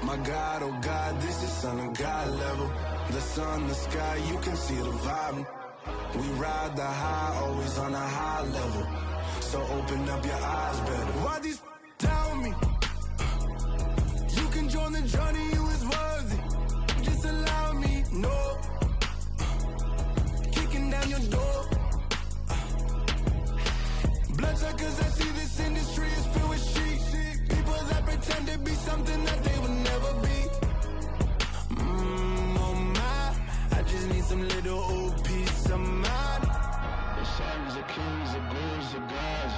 My God, oh God, this is son of God level. The sun, the sky, you can see the vibe. We ride the high, always on a high level. So open up your eyes better. Why these tell me? You can join the journey, you is worthy. Just allow me, no. Kicking down your door. Bloodsuckers, I see this industry is filled with sheep. People that pretend to be something that they will never be. Oh my, I just need some little old peace of mind. The sons of kings, the ghouls, the gods.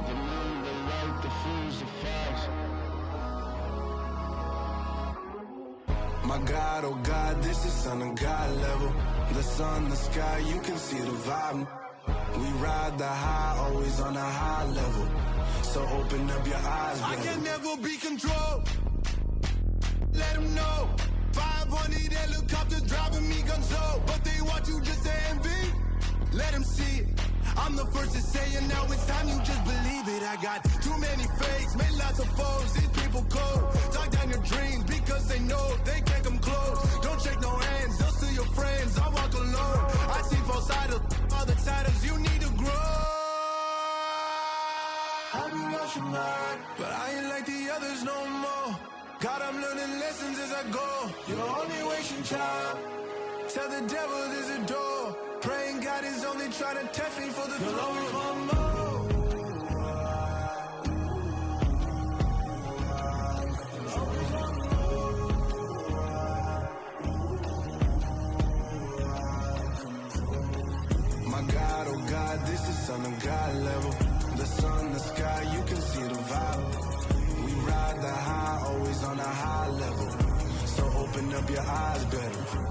The moon, the light, the fools, the facts. My God, oh God, this is son of God level. The sun, the sky, you can see the vibe. We ride the high, always on a high level. So open up your eyes, baby. I can never be controlled. Let them know. 500 helicopters driving me gonzo. But they want you just to envy. Let them see it. I'm the first to say it, now it's time you just believe it. I got too many fakes, made lots of foes. These people cold. Talk down your dreams because they know they can't come close. Don't shake no hands, they'll steal your friends. I walk alone. I see both sides of all the titles you need to grow. I've been watching mine, but I ain't like the others no more. God, I'm learning lessons as I go. You're only wasting time. Tell the devil there's a door. Praying God is only trying to test me for the throne. You'll always want more. My God, oh God, this is son of God level. The sun, the sky, you can see the vibe. We ride the high, always on a high level. So open up your eyes better.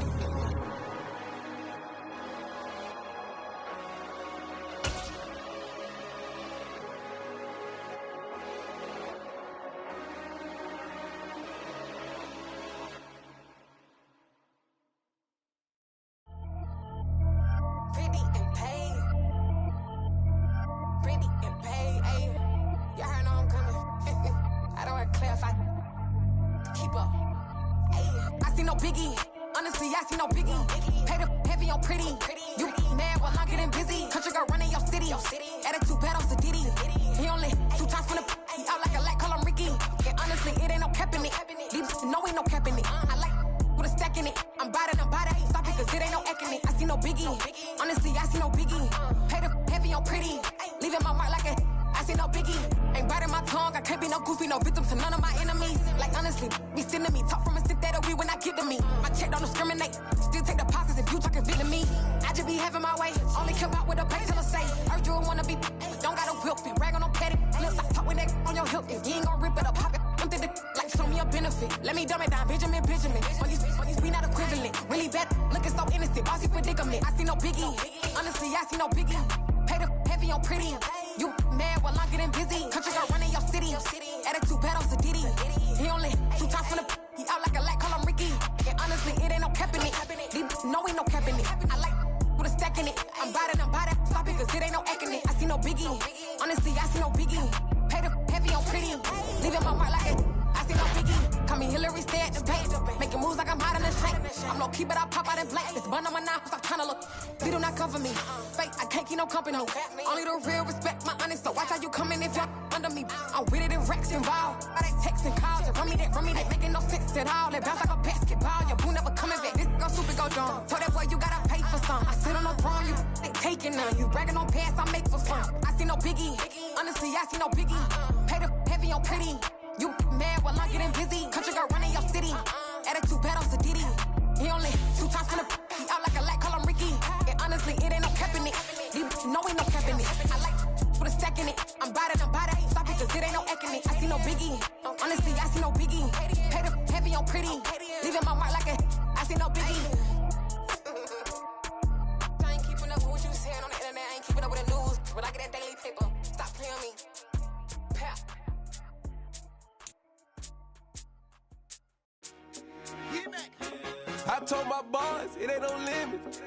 I told my boys, it ain't no limit.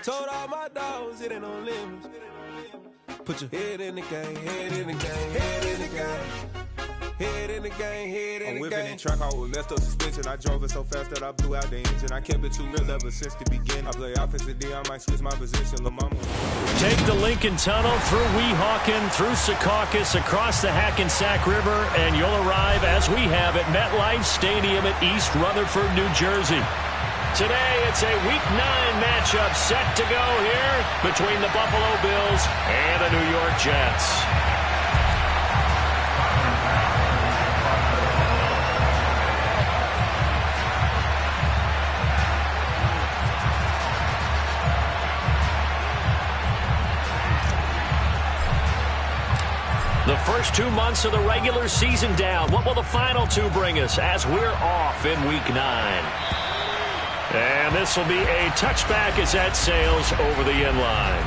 Told all my dogs, it ain't no limit. Put your head in the game, head in the game, head in the game. Head in the game, head in the game. I'm whipping in track out with messed up suspension. I drove it so fast that I blew out the engine. I kept it too real ever since the beginning. I play offensive D, I might switch my position. Lil' mama. Take the Lincoln Tunnel through Weehawken, through Secaucus, across the Hackensack River, and you'll arrive, as we have, at MetLife Stadium at East Rutherford, New Jersey. Today, it's a Week 9 matchup set to go here between the Buffalo Bills and the New York Jets. The first 2 months of the regular season down. What will the final 2 bring us as we're off in Week 9? And this will be a touchback as that sails over the end line.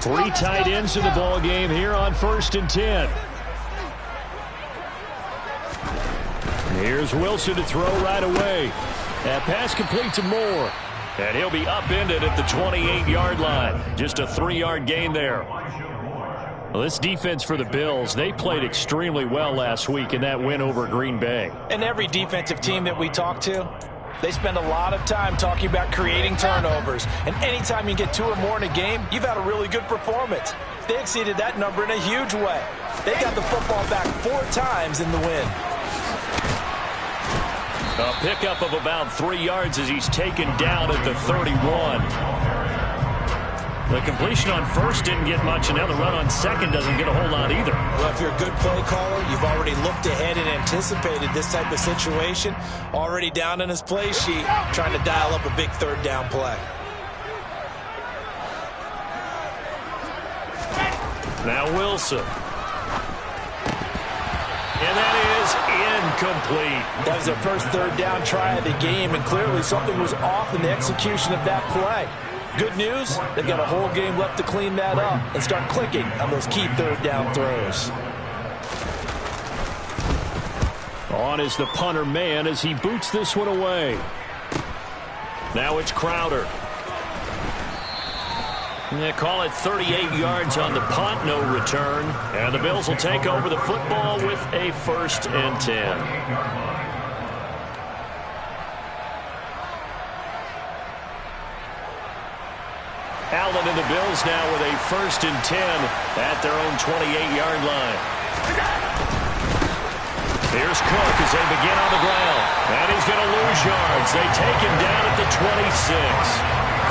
Three tight ends in the ball game here on 1st and 10. Here's Wilson to throw right away. That pass complete to Moore. And he'll be upended at the 28-yard line. Just a 3-yard gain there. Well, this defense for the Bills, they played extremely well last week in that win over Green Bay. And every defensive team that we talk to, they spend a lot of time talking about creating turnovers. And anytime you get 2 or more in a game, you've had a really good performance. They exceeded that number in a huge way. They got the football back 4 times in the win. A pickup of about 3 yards as he's taken down at the 31. The completion on first didn't get much, and now the run on second doesn't get a whole lot either. Well, if you're a good play caller, you've already looked ahead and anticipated this type of situation. Already down in his play sheet, trying to dial up a big 3rd down play. Now Wilson. And that is incomplete. That was their first 3rd down try of the game, and clearly something was off in the execution of that play. Good news, they've got a whole game left to clean that up and start clicking on those key 3rd down throws. On is the punter man as he boots this one away. Now it's Crowder. They call it 38 yards on the punt, no return. And the Bills will take over the football with a 1st and 10. Allen and the Bills now with a 1st and 10 at their own 28-yard line. Here's Cook as they begin on the ground. And he's going to lose yards. They take him down at the 26.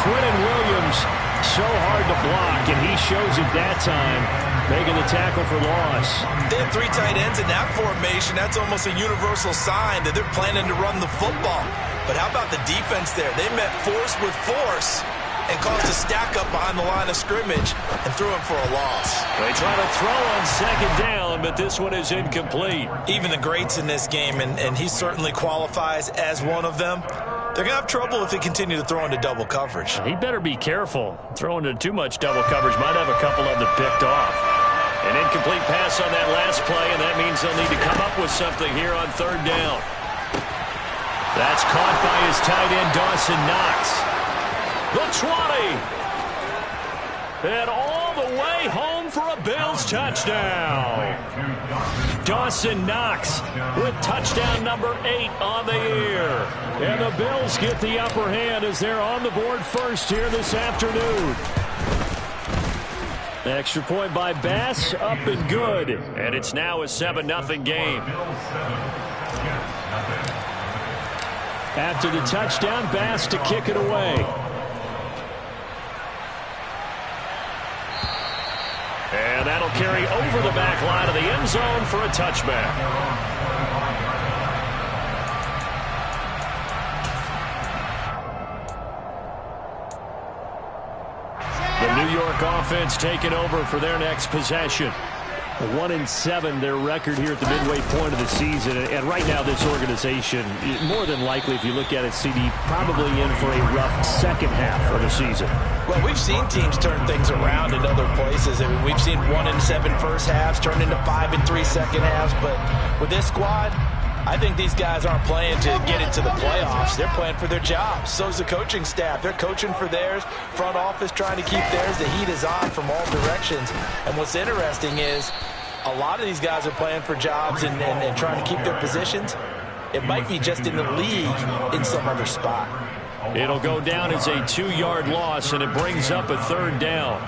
Quinton Williams, so hard to block, and he shows it that time, making the tackle for loss. They have 3 tight ends in that formation. That's almost a universal sign that they're planning to run the football. But how about the defense there? They met force with force and caused a stack up behind the line of scrimmage and threw him for a loss. They try to throw on 2nd down, but this one is incomplete. Even the greats in this game, and he certainly qualifies as one of them, they're going to have trouble if they continue to throw into double coverage. He better be careful. Throwing into too much double coverage might have a couple of them picked off. An incomplete pass on that last play, and that means they'll need to come up with something here on 3rd down. That's caught by his tight end, Dawson Knox. The 20. And all the way home for a Bills touchdown. Dawson Knox with touchdown number 8 on the year. And the Bills get the upper hand as they're on the board first here this afternoon. Extra point by Bass, up and good. And it's now a 7-0 game. After the touchdown, Bass to kick it away. And that'll carry over the back line of the end zone for a touchback. The New York offense taking over for their next possession. 1-7, their record here at the midway point of the season. And right now, this organization, more than likely, if you look at it, CD, probably in for a rough second half of the season. Well, we've seen teams turn things around in other places. I mean, we've seen 1-7 first halves turn into 5-3 second halves. But with this squad, I think these guys aren't playing to get into the playoffs. They're playing for their jobs. So's the coaching staff. They're coaching for theirs. Front office trying to keep theirs. The heat is on from all directions. And what's interesting is a lot of these guys are playing for jobs and trying to keep their positions. It might be just in the league in some other spot. It'll go down as a 2-yard loss, and it brings up a third down.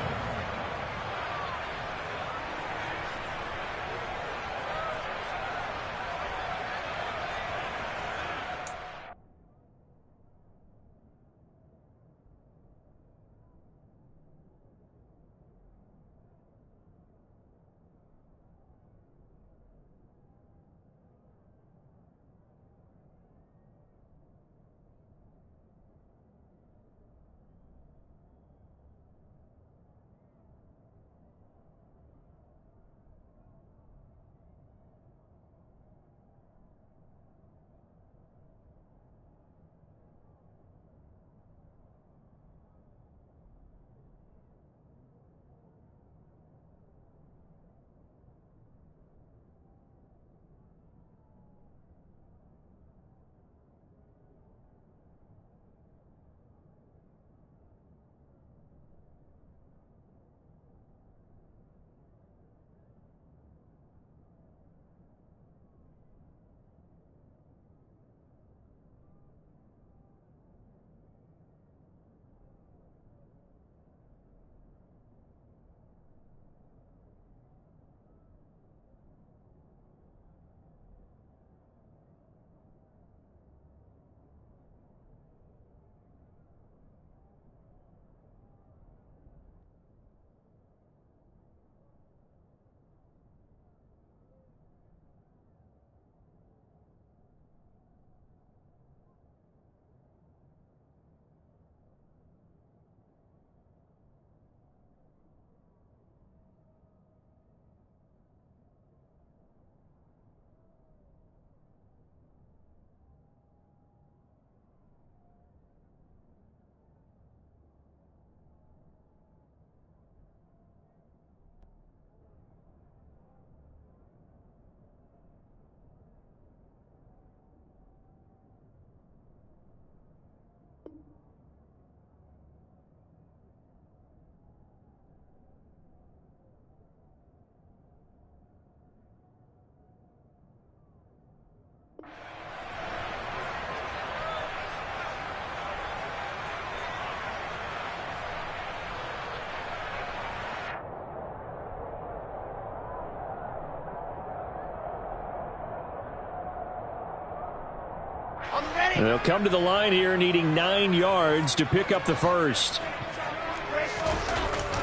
And they'll come to the line here needing 9 yards to pick up the first.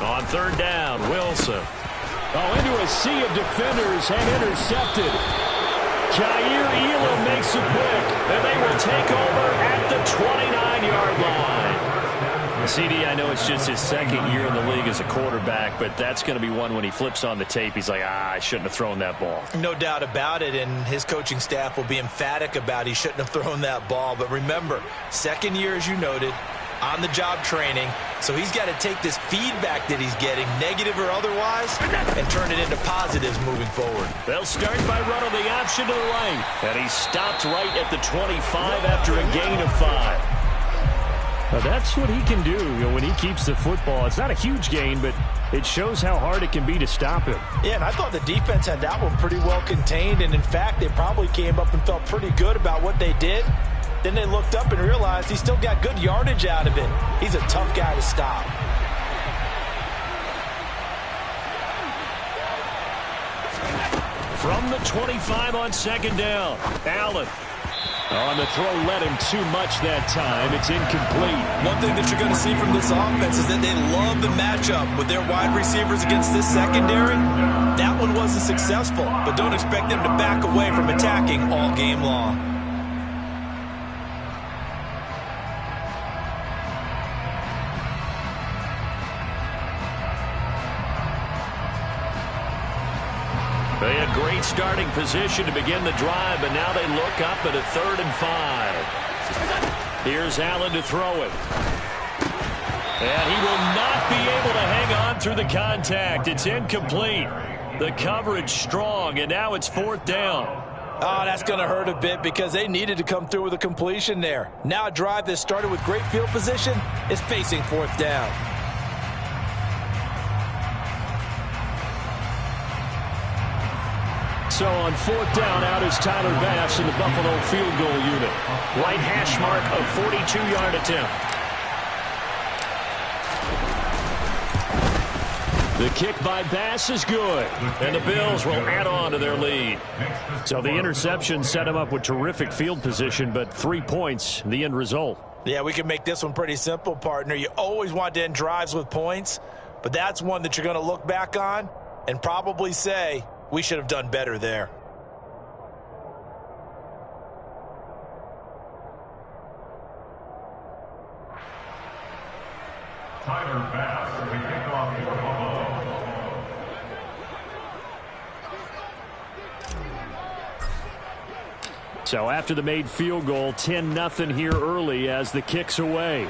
On third down, Wilson. Into a sea of defenders and intercepted. Jair Elam makes a pick, and they will take over at the 29-yard line. CD, I know it's just his second year in the league as a quarterback, but that's going to be one when he flips on the tape. He's like, I shouldn't have thrown that ball. No doubt about it, and his coaching staff will be emphatic about he shouldn't have thrown that ball. But remember, second year, as you noted, on-the-job training, so he's got to take this feedback that he's getting, negative or otherwise, and turn it into positives moving forward. They'll start by running the option to the right, and he stopped right at the 25 after a gain of 5. Now that's what he can do, when he keeps the football. It's not a huge gain, but it shows how hard it can be to stop him. Yeah, and I thought the defense had that one pretty well contained, and in fact, they probably came up and felt pretty good about what they did. Then they looked up and realized he still got good yardage out of it. He's a tough guy to stop. From the 25 on second down, Allen. On the throw led him too much that time. It's incomplete. One thing that you're going to see from this offense is that they love the matchup with their wide receivers against this secondary. That one wasn't successful, but don't expect them to back away from attacking all game long. They had great starting position to begin the drive, but now they look up at a 3rd and 5. Here's Allen to throw it. And he will not be able to hang on through the contact. It's incomplete. The coverage strong, and now it's 4th down. Oh, that's going to hurt a bit because they needed to come through with a completion there. Now a drive that started with great field position is facing 4th down. So on 4th down, out is Tyler Bass in the Buffalo field goal unit. Right hash mark of 42-yard attempt. The kick by Bass is good, and the Bills will add on to their lead. So the interception set him up with terrific field position, but 3 points, the end result. Yeah, we can make this one pretty simple, partner. You always want to end drives with points, but that's one that you're going to look back on and probably say, we should have done better there. Tyler Bass, the kickoff for Buffalo. So after the made field goal, 10-0 here early as the kick's away.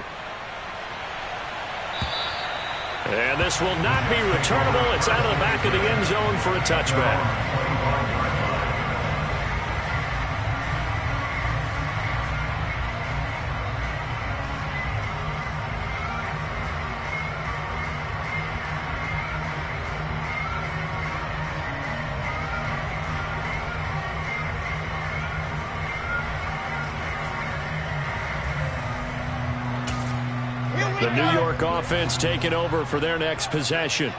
And this will not be returnable. It's out of the back of the end zone for a touchback. The New York offense taking over for their next possession.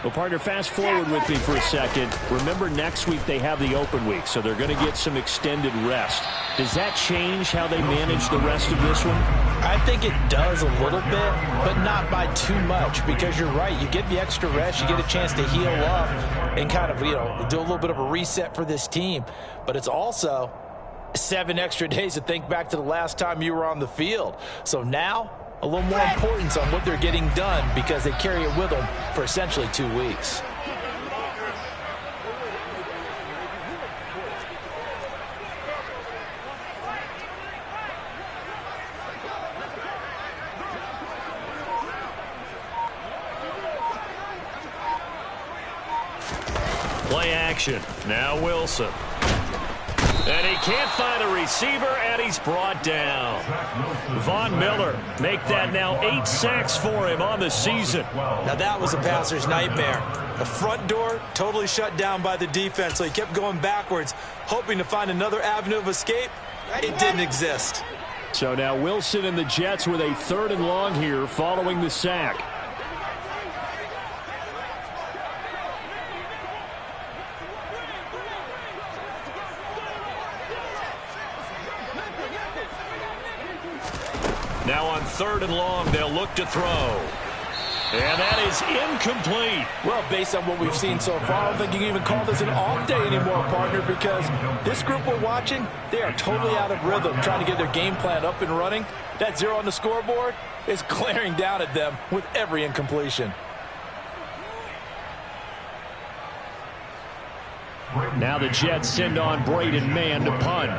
Well, partner, fast forward with me for a second. Remember, next week they have the open week, so they're going to get some extended rest. Does that change how they manage the rest of this one? I think it does a little bit, but not by too much, because you're right. You get the extra rest, you get a chance to heal up and kind of, do a little bit of a reset for this team. But it's also 7 extra days to think back to the last time you were on the field. So now, a little more importance on what they're getting done because they carry it with them for essentially 2 weeks. Play action. Now Wilson. And he can't find a receiver, and he's brought down. Von Miller make that now 8 sacks for him on the season. Now that was a passer's nightmare. The front door totally shut down by the defense, so he kept going backwards, hoping to find another avenue of escape. It didn't exist. So now Wilson and the Jets with a 3rd and long here following the sack. Now on 3rd and long, they'll look to throw. And that is incomplete. Well, based on what we've seen so far, I don't think you can even call this an off day anymore, partner, because this group we're watching, they are totally out of rhythm, trying to get their game plan up and running. That 0 on the scoreboard is glaring down at them with every incompletion. Now the Jets send on Braden Mann to punt.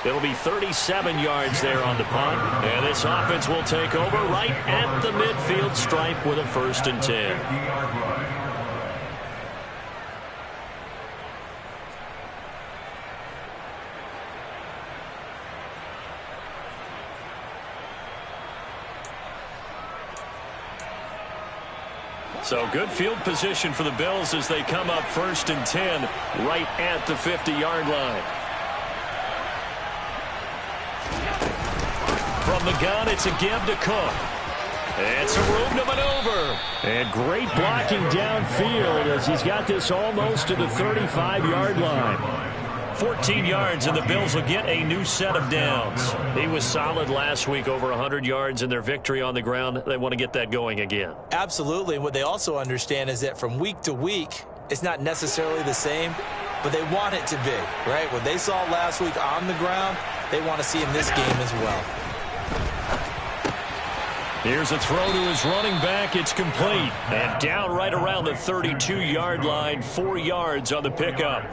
It'll be 37 yards there on the punt. And this offense will take over right at the midfield stripe with a 1st and 10. So good field position for the Bills as they come up 1st and 10 right at the 50-yard line. From the gun, it's a give to Cook. It's a room to maneuver. And great blocking downfield as he's got this almost to the 35-yard line. 14 yards, and the Bills will get a new set of downs. He was solid last week, over 100 yards in their victory on the ground. They want to get that going again. Absolutely, and what they also understand is that from week to week, it's not necessarily the same. but they want it to be, right? What they saw last week on the ground, they want to see in this game as well. Here's a throw to his running back. It's complete. And down right around the 32-yard line, 4 yards on the pickup.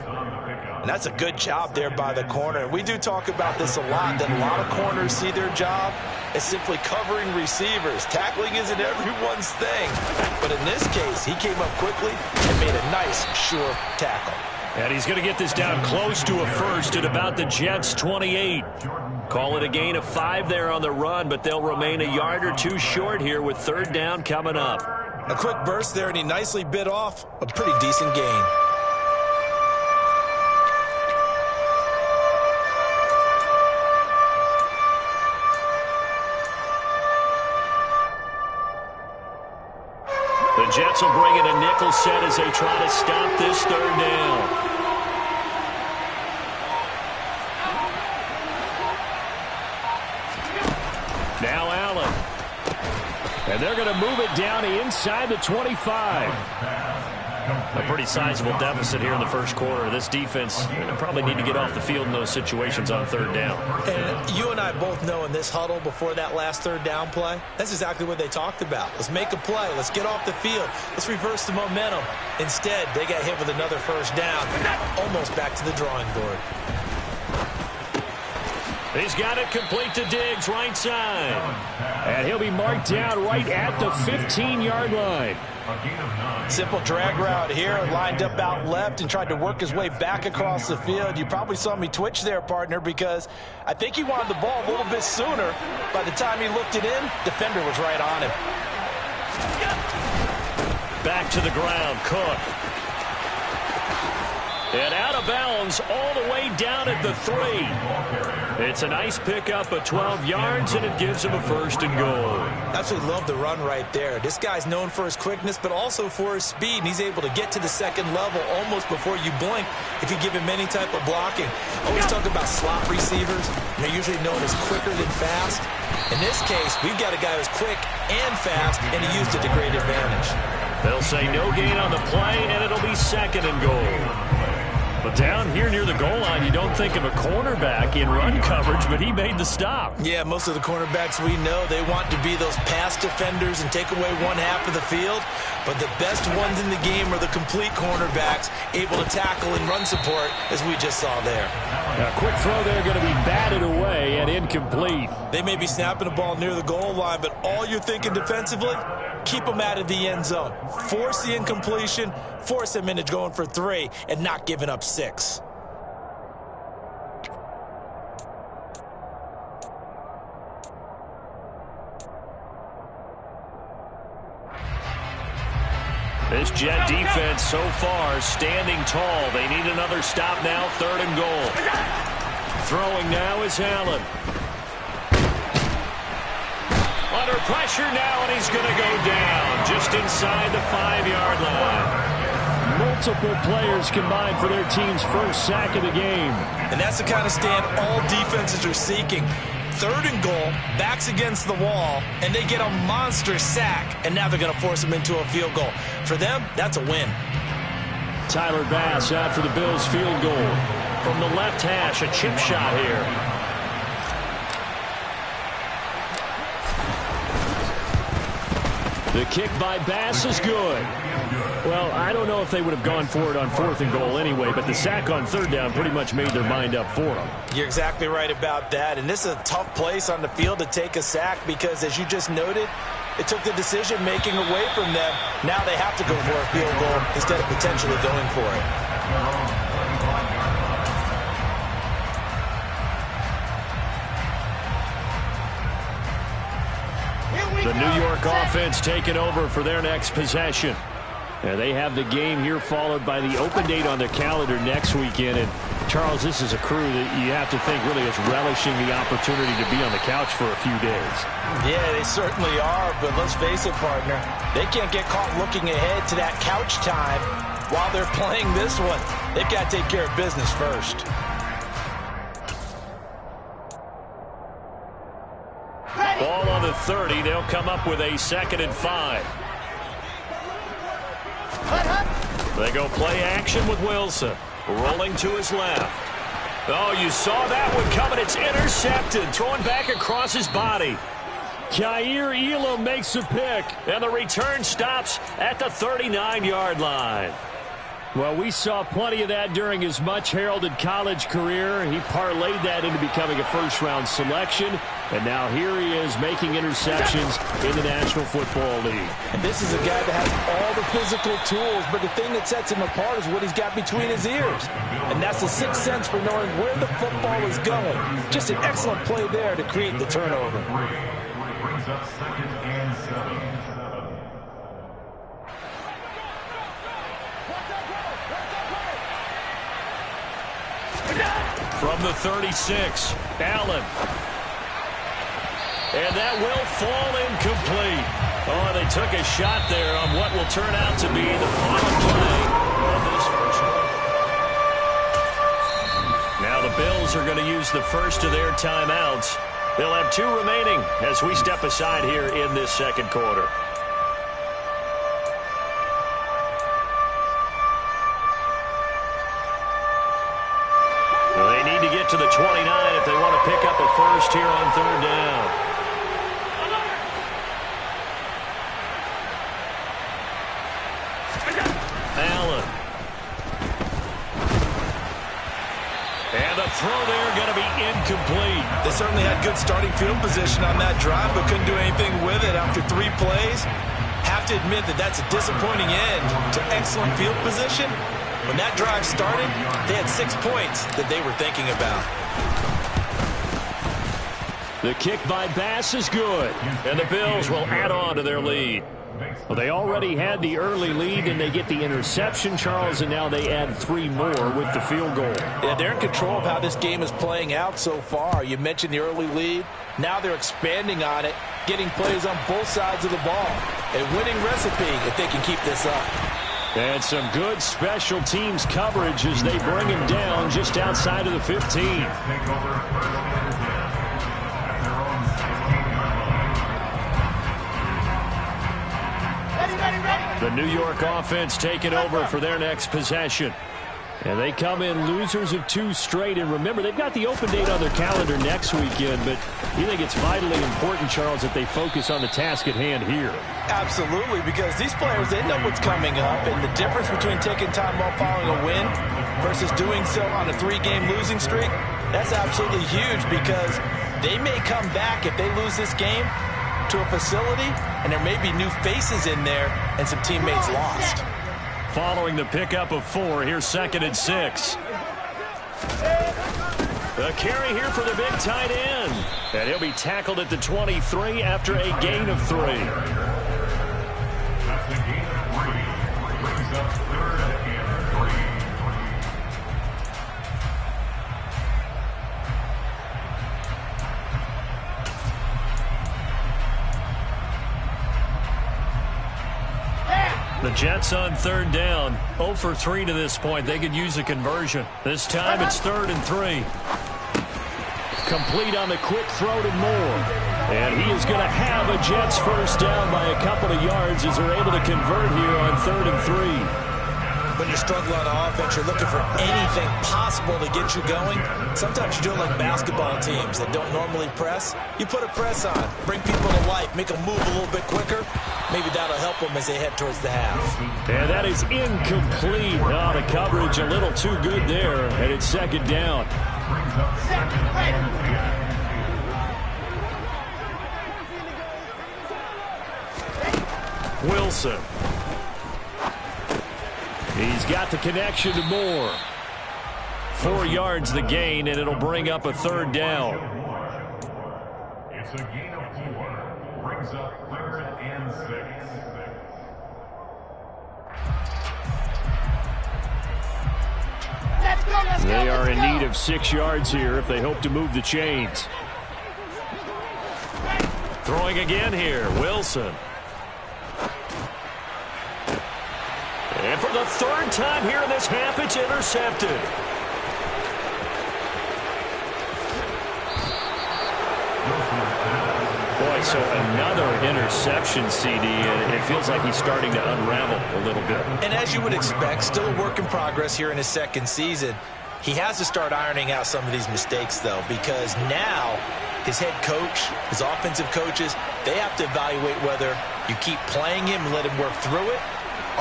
And that's a good job there by the corner. We do talk about this a lot, that a lot of corners see their job as simply covering receivers. Tackling isn't everyone's thing. But in this case, he came up quickly and made a nice, sure tackle. And he's going to get this down close to a first at about the Jets' 28. Call it a gain of 5 there on the run, but they'll remain a yard or two short here with third down coming up. A quick burst there, and he nicely bit off a pretty decent gain. The Jets will bring in a nickel set as they try to stop this third down. Now Allen. And they're going to move it down inside the 25. A pretty sizable deficit here in the first quarter. This defense probably need to get off the field in those situations on third down. And you and I both know in this huddle before that last third down play, that's exactly what they talked about. Let's make a play. Let's get off the field. Let's reverse the momentum. Instead, they got hit with another first down. Almost back to the drawing board. He's got it complete to Diggs, right side. And he'll be marked down right at the 15-yard line. Simple drag route here, lined up out left and tried to work his way back across the field. You probably saw me twitch there, partner, because I think he wanted the ball a little bit sooner. By the time he looked it in, defender was right on him. Back to the ground, Cook. And out of bounds all the way down at the 3. It's a nice pickup of 12 yards, and it gives him a first and goal. Absolutely love the run right there. This guy's known for his quickness, but also for his speed, and he's able to get to the second level almost before you blink if you give him any type of blocking. Always talk about slot receivers, and they're usually known as quicker than fast. In this case, we've got a guy who's quick and fast, and he used it to great advantage. They'll say no gain on the play, and it'll be second and goal. But down here near the goal line, you don't think of a cornerback in run coverage, but he made the stop. Yeah, most of the cornerbacks we know, they want to be those pass defenders and take away one half of the field. But the best ones in the game are the complete cornerbacks, able to tackle and run support, as we just saw there. A quick throw there going to be batted away and incomplete. They may be snapping the ball near the goal line, but all you're thinking defensively, keep them out of the end zone. Force the incompletion, force them into going for 3, and not giving up 6. This Jet defense so far standing tall. They need another stop now, third and goal. Throwing now is Allen. Under pressure now, and he's going to go down just inside the 5-yard line. Multiple players combined for their team's first sack of the game. And that's the kind of stand all defenses are seeking. Third and goal, backs against the wall, and they get a monster sack, and now they're going to force them into a field goal. For them, that's a win. Tyler Bass out for the Bills field goal. From the left hash, a chip shot here. The kick by Bass is good. Well, I don't know if they would have gone for it on 4th and goal anyway, but the sack on 3rd down pretty much made their mind up for them. You're exactly right about that, and this is a tough place on the field to take a sack because, as you just noted, it took the decision-making away from them. Now they have to go for a field goal instead of potentially going for it. The New York offense taking over for their next possession. And they have the game here followed by the open date on their calendar next weekend. And, Charles, this is a crew that you have to think really is relishing the opportunity to be on the couch for a few days. Yeah, they certainly are, but let's face it, partner. They can't get caught looking ahead to that couch time while they're playing this one. They've got to take care of business first. Ball on the 30. They'll come up with a 2nd and 5. They go play action with Wilson. Rolling to his left. Oh, you saw that one coming. It's intercepted. Throwing back across his body. Jair Elam makes a pick, and the return stops at the 39-yard line. Well, we saw plenty of that during his much-heralded college career. He parlayed that into becoming a first-round selection, and now here he is making interceptions in the National Football League. And this is a guy that has all the physical tools, but the thing that sets him apart is what he's got between his ears. And that's the sixth sense for knowing where the football is going. Just an excellent play there to create the turnover. Brings up 2nd and 7. From the 36, Allen. And that will fall incomplete. Oh, they took a shot there on what will turn out to be the final play of this first one. Now the Bills are going to use the first of their timeouts. They'll have 2 remaining as we step aside here in this second quarter. They need to get to the 29 if they want to pick up a first here on 3rd down. Allen. And the throw there going to be incomplete. They certainly had good starting field position on that drive, but couldn't do anything with it after 3 plays. Have to admit that that's a disappointing end to excellent field position. When that drive started, they had 6 points that they were thinking about. The kick by Bass is good, and the Bills will add on to their lead. Well, they already had the early lead, and they get the interception, Charles, and now they add 3 more with the field goal. Yeah, they're in control of how this game is playing out so far. You mentioned the early lead. Now they're expanding on it, getting plays on both sides of the ball. A winning recipe if they can keep this up. And some good special teams coverage as they bring him down just outside of the 15. The New York offense taking over for their next possession. And they come in losers of 2 straight. And remember, they've got the open date on their calendar next weekend. But you think it's vitally important, Charles, that they focus on the task at hand here? Absolutely, because these players, they know what's coming up. And the difference between taking time off following a win versus doing so on a 3-game losing streak, that's absolutely huge because they may come back if they lose this game to a facility, and there may be new faces in there and some teammates lost. Following the pickup of 4, here's 2nd and 6. A carry here for the big tight end. And he'll be tackled at the 23 after a gain of 3. That's a gain of 3. Brings up 3rd and 3. The Jets on 3rd down. 0 for 3 to this point. They could use a conversion. This time it's 3rd and 3. Complete on the quick throw to Moore. And he is going to have a Jets first down by a couple of yards as they're able to convert here on 3rd and 3. When you're struggling on offense, you're looking for anything possible to get you going. Sometimes you do it like basketball teams that don't normally press. You put a press on, bring people to life, make them move a little bit quicker. Maybe that'll help them as they head towards the half. And that is incomplete. Oh, the coverage a little too good there, and it's 2nd down. Wilson. He's got the connection to Moore. 4 yards the gain, and it'll bring up a 3rd down. It's a gain of 4. Brings up 3rd and 6. They are in need of 6 yards here if they hope to move the chains. Throwing again here, Wilson. And for the 3rd time here in this half, it's intercepted. Boy, right, so another interception, CD, and it feels like he's starting to unravel a little bit. And as you would expect, still a work in progress here in his second season. He has to start ironing out some of these mistakes, though, because now his head coach, his offensive coaches, they have to evaluate whether you keep playing him and let him work through it,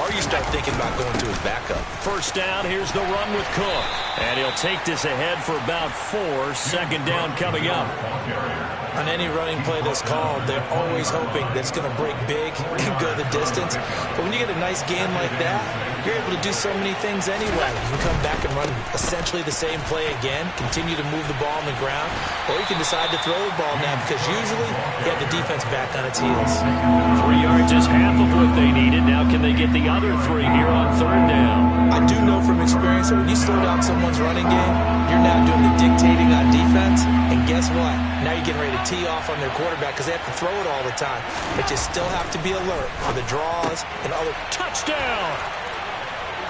or you start thinking about going to his backup. First down, here's the run with Cook. And he'll take this ahead for about 4. Second down coming up. On any running play that's called, they're always hoping that it's going to break big and go the distance. But when you get a nice gain like that, you're able to do so many things anyway. You can come back and run essentially the same play again, continue to move the ball on the ground, or you can decide to throw the ball now because usually you have the defense back on its heels. 3 yards is half of what they needed. Now can they get the other 3 here on third down? I do know from experience that when you slow down someone's running game, you're now doing the dictating on defense, and guess what? Now you're getting ready to tee off on their quarterback because they have to throw it all the time. But you still have to be alert for the draws and other. Touchdown!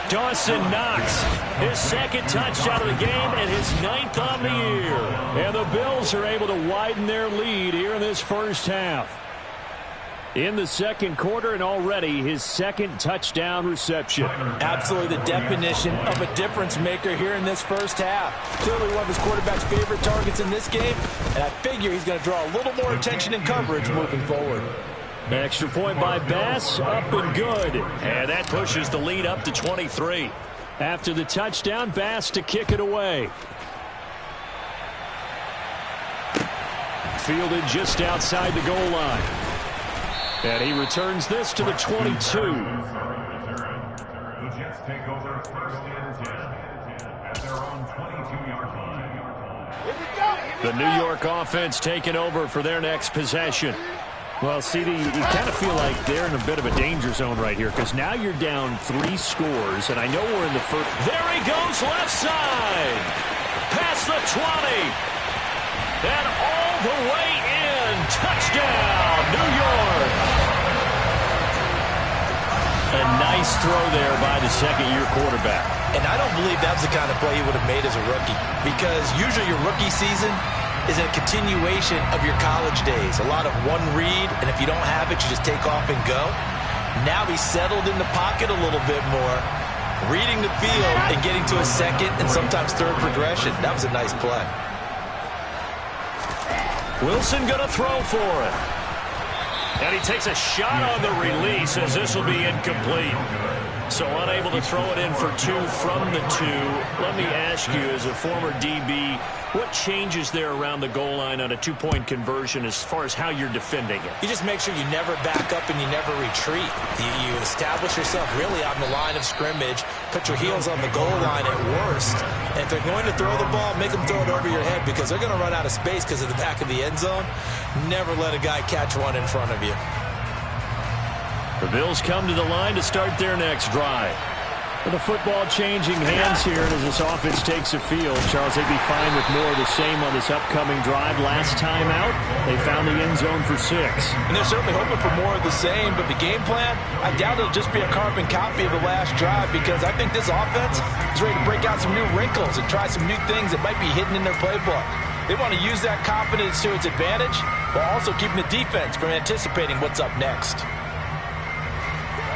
Dawson Knox, his second touchdown of the game and his 9th on the year. And the Bills are able to widen their lead here in this first half. In the second quarter, and already his second touchdown reception. Absolutely the definition of a difference maker here in this first half. Clearly one of his quarterback's favorite targets in this game, and I figure he's going to draw a little more attention and coverage moving forward. Extra point by Bass, up and good. And that pushes the lead up to 23. After the touchdown, Bass to kick it away. Fielded just outside the goal line. And he returns this to the 22. The Jets take over first and 10 at their own 22-yard line. The New York offense taking over for their next possession. Well, CD, you kind of feel like they're in a bit of a danger zone right here because now you're down 3 scores, and I know we're in the first. There he goes, left side. Past the 20. And all the way in. Touchdown, New York. A nice throw there by the second-year quarterback. And I don't believe that was the kind of play he would have made as a rookie because usually your rookie season is a continuation of your college days. A lot of one read, and if you don't have it, you just take off and go. Now he's settled in the pocket a little bit more, reading the field and getting to a second and sometimes third progression. That was a nice play. Wilson going to throw for it. And he takes a shot on the release as this will be incomplete. So unable to throw it in for 2 from the 2. Let me ask you, as a former DB, what changes there around the goal line on a 2-point conversion as far as how you're defending it? You just make sure you never back up and you never retreat. You establish yourself really on the line of scrimmage, put your heels on the goal line at worst. And if they're going to throw the ball, make them throw it over your head because they're going to run out of space because of the back of the end zone. Never let a guy catch one in front of you. The Bills come to the line to start their next drive. With the football changing hands here as this offense takes the field, Charles, they'd be fine with more of the same on this upcoming drive. Last time out, they found the end zone for 6. And they're certainly hoping for more of the same, but the game plan, I doubt it'll just be a carbon copy of the last drive because I think this offense is ready to break out some new wrinkles and try some new things that might be hidden in their playbook. They want to use that confidence to its advantage while also keeping the defense from anticipating what's up next.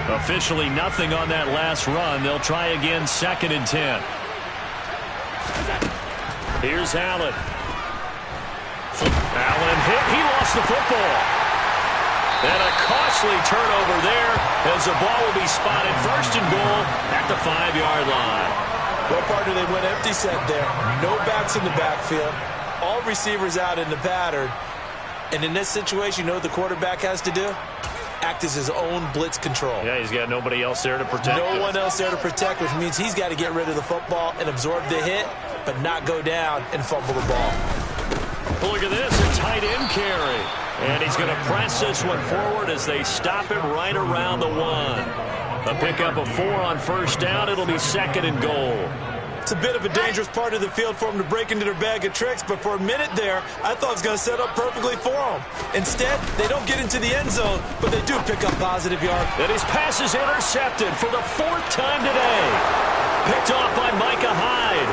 Officially nothing on that last run. They'll try again, 2nd and 10. Here's Allen. Allen hit. He lost the football. And a costly turnover there as the ball will be spotted first and goal at the 5-yard line. Well, partner, they went empty set there. No backs in the backfield. All receivers out in the pattern. And in this situation, you know what the quarterback has to do? Act as his own blitz control. Yeah, he's got nobody else there to protect. No one else there to protect, which means he's got to get rid of the football and absorb the hit, but not go down and fumble the ball. Look at this, a tight end carry. And he's going to press this one forward as they stop him right around the 1. A pickup of 4 on first down. It'll be 2nd and goal. It's a bit of a dangerous part of the field for them to break into their bag of tricks, but for a minute there, I thought it was going to set up perfectly for them. Instead, they don't get into the end zone, but they do pick up positive yards. And his pass is intercepted for the 4th time today. Picked off by Micah Hyde.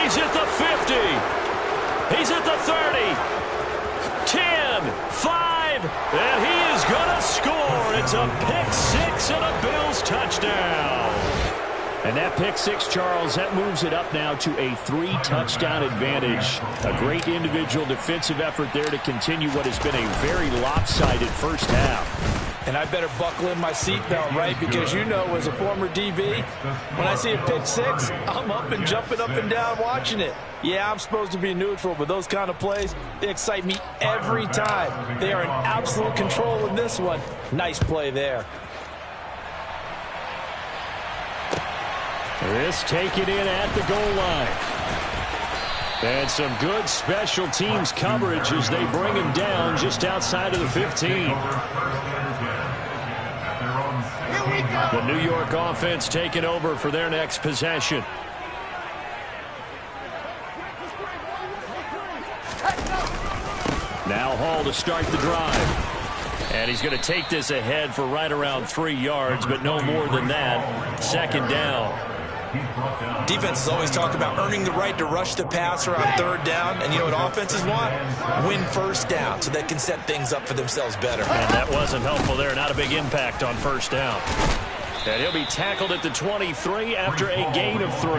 He's at the 50. He's at the 30. 10, 5, And he is going to score. It's a pick six and a Bills touchdown. And that pick six, Charles, that moves it up now to a 3-touchdown advantage. A great individual defensive effort there to continue what has been a very lopsided first half. And I better buckle in my seatbelt, right? Because you know, as a former DB, when I see a pick six, I'm up and jumping up and down watching it. Yeah, I'm supposed to be neutral, but those kind of plays, they excite me every time. They are in absolute control in this one. Nice play there. This taken in at the goal line. And some good special teams coverage as they bring him down just outside of the 15. The New York offense taking over for their next possession. Now Hall to start the drive. And he's going to take this ahead for right around 3 yards, but no more than that. Second down. Defenses always talk about earning the right to rush the passer on third down. And you know what offenses want? Win first down so they can set things up for themselves better. And that wasn't helpful there. Not a big impact on first down. And he'll be tackled at the 23 after a gain of 3.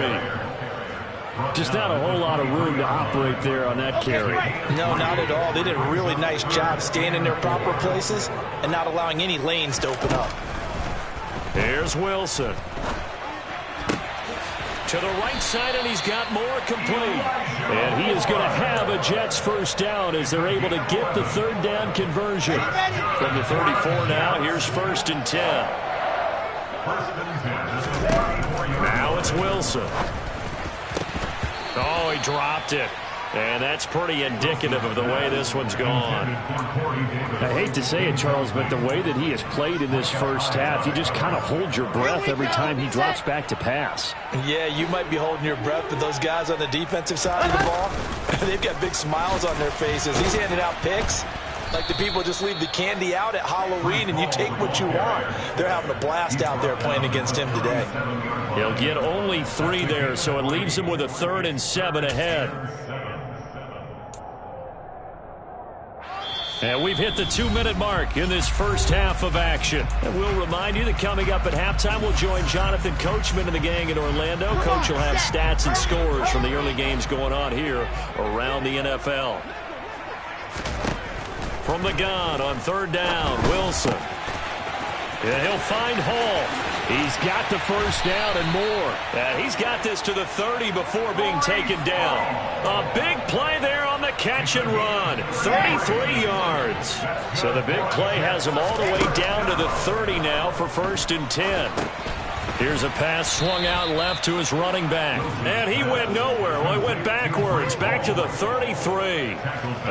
Just not a whole lot of room to operate there on that carry. No, not at all. They did a really nice job staying in their proper places and not allowing any lanes to open up. Here's Wilson. To the right side, and he's got more complete. And he is going to have a Jets first down as they're able to get the third down conversion. From the 34 now, here's 1st and 10. Now it's Wilson. Oh, he dropped it. And that's pretty indicative of the way this one's gone. I hate to say it, Charles, but the way that he has played in this first half, you just kind of hold your breath every time he drops back to pass. Yeah, you might be holding your breath, but those guys on the defensive side of the ball, they've got big smiles on their faces. He's handing out picks like the people just leave the candy out at Halloween and you take what you want. They're having a blast out there playing against him today. He'll get only 3 there, so it leaves him with a 3rd and 7 ahead. And we've hit the 2-minute mark in this first half of action. And we'll remind you that coming up at halftime, we'll join Jonathan Coachman and the gang in Orlando. Coach will have stats and scores from the early games going on here around the NFL. From the gun on 3rd down, Wilson. And he'll find Hall. He's got the first down and more. And he's got this to the 30 before being taken down. A big play there on the catch and run. 33 yards. So the big play has him all the way down to the 30 now for 1st and 10. Here's a pass swung out left to his running back. And he went nowhere. Well, he went backwards, back to the 33.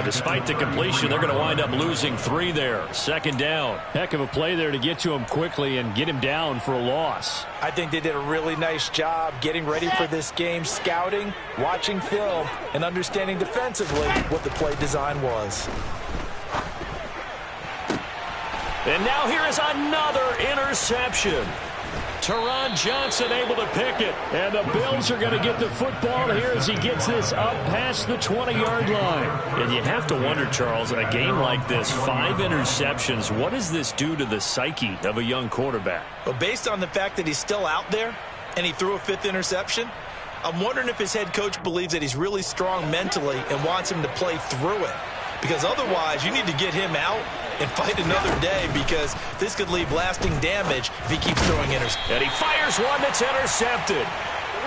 Despite the completion, they're going to wind up losing 3 there. 2nd down. Heck of a play there to get to him quickly and get him down for a loss. I think they did a really nice job getting ready for this game, scouting, watching film, and understanding defensively what the play design was. And now here is another interception. Teron Johnson able to pick it. And the Bills are going to get the football here as he gets this up past the 20-yard line. And you have to wonder, Charles, in a game like this, 5 interceptions, what does this do to the psyche of a young quarterback? Well, based on the fact that he's still out there and he threw a 5th interception, I'm wondering if his head coach believes that he's really strong mentally and wants him to play through it. Because otherwise, you need to get him out and fight another day, because this could leave lasting damage if he keeps throwing interceptions. And he fires one that's intercepted.